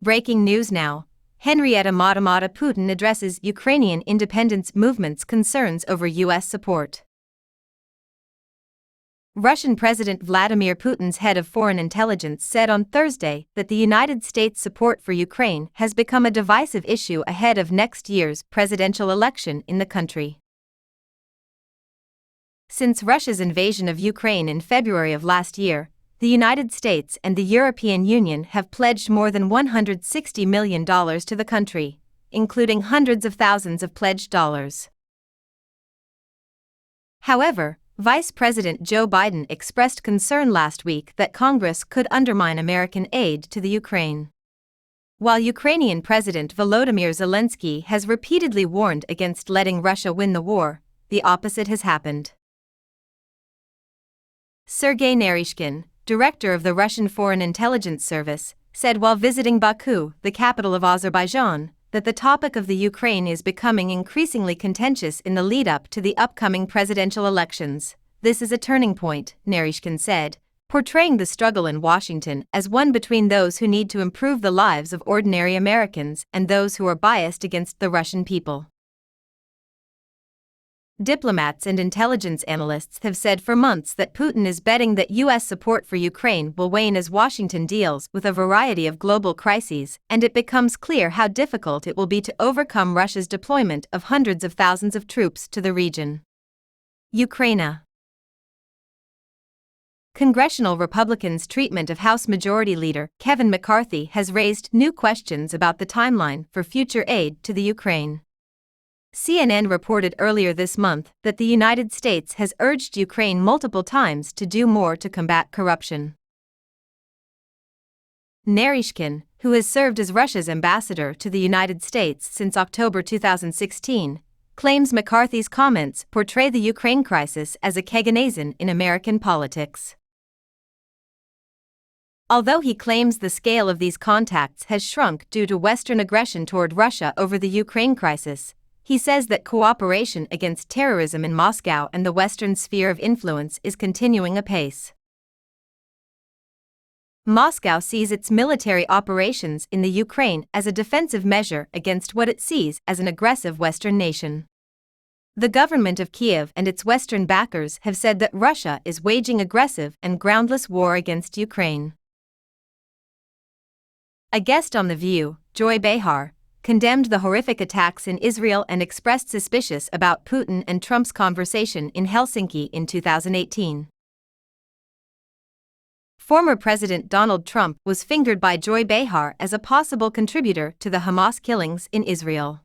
Breaking news now. Henrietta Putin addresses Ukrainian independence movement's concerns over U.S. support. Russian President Vladimir Putin's head of foreign intelligence said on Thursday that the United States' support for Ukraine has become a divisive issue ahead of next year's presidential election in the country. Since Russia's invasion of Ukraine in February of last year, the United States and the European Union have pledged more than $160 million to the country, including hundreds of thousands of pledged dollars. However, Vice President Joe Biden expressed concern last week that Congress could undermine American aid to the Ukraine. While Ukrainian President Volodymyr Zelensky has repeatedly warned against letting Russia win the war, the opposite has happened. Sergei Naryshkin, director of the Russian Foreign Intelligence Service, said while visiting Baku, the capital of Azerbaijan, that the topic of the Ukraine is becoming increasingly contentious in the lead-up to the upcoming presidential elections. This is a turning point, Naryshkin said, portraying the struggle in Washington as one between those who need to improve the lives of ordinary Americans and those who are biased against the Russian people. Diplomats and intelligence analysts have said for months that Putin is betting that U.S. support for Ukraine will wane as Washington deals with a variety of global crises, and it becomes clear how difficult it will be to overcome Russia's deployment of hundreds of thousands of troops to the region. Ukraine. Congressional Republicans' treatment of House Majority Leader Kevin McCarthy has raised new questions about the timeline for future aid to the Ukraine. CNN reported earlier this month that the United States has urged Ukraine multiple times to do more to combat corruption. Naryshkin, who has served as Russia's ambassador to the United States since October 2016, claims McCarthy's comments portray the Ukraine crisis as a keynesian in American politics. Although he claims the scale of these contacts has shrunk due to Western aggression toward Russia over the Ukraine crisis, he says that cooperation against terrorism in Moscow and the Western sphere of influence is continuing apace. Moscow sees its military operations in the Ukraine as a defensive measure against what it sees as an aggressive Western nation. The government of Kiev and its Western backers have said that Russia is waging aggressive and groundless war against Ukraine. A guest on The View, Joy Behar, condemned the horrific attacks in Israel and expressed suspicion about Putin and Trump's conversation in Helsinki in 2018. Former President Donald Trump was fingered by Joy Behar as a possible contributor to the Hamas killings in Israel.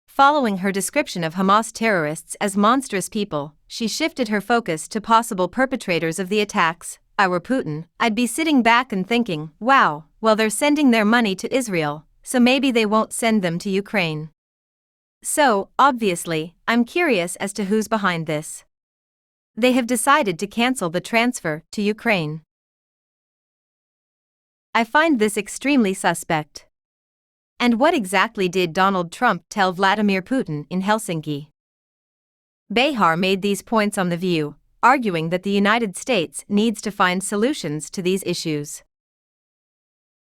Following her description of Hamas terrorists as monstrous people, she shifted her focus to possible perpetrators of the attacks. "I were Putin, I'd be sitting back and thinking, wow, well they're sending their money to Israel, so maybe they won't send them to Ukraine. So, obviously, I'm curious as to who's behind this. They have decided to cancel the transfer to Ukraine. I find this extremely suspect. And what exactly did Donald Trump tell Vladimir Putin in Helsinki?" Behar made these points on The View, arguing that the United States needs to find solutions to these issues.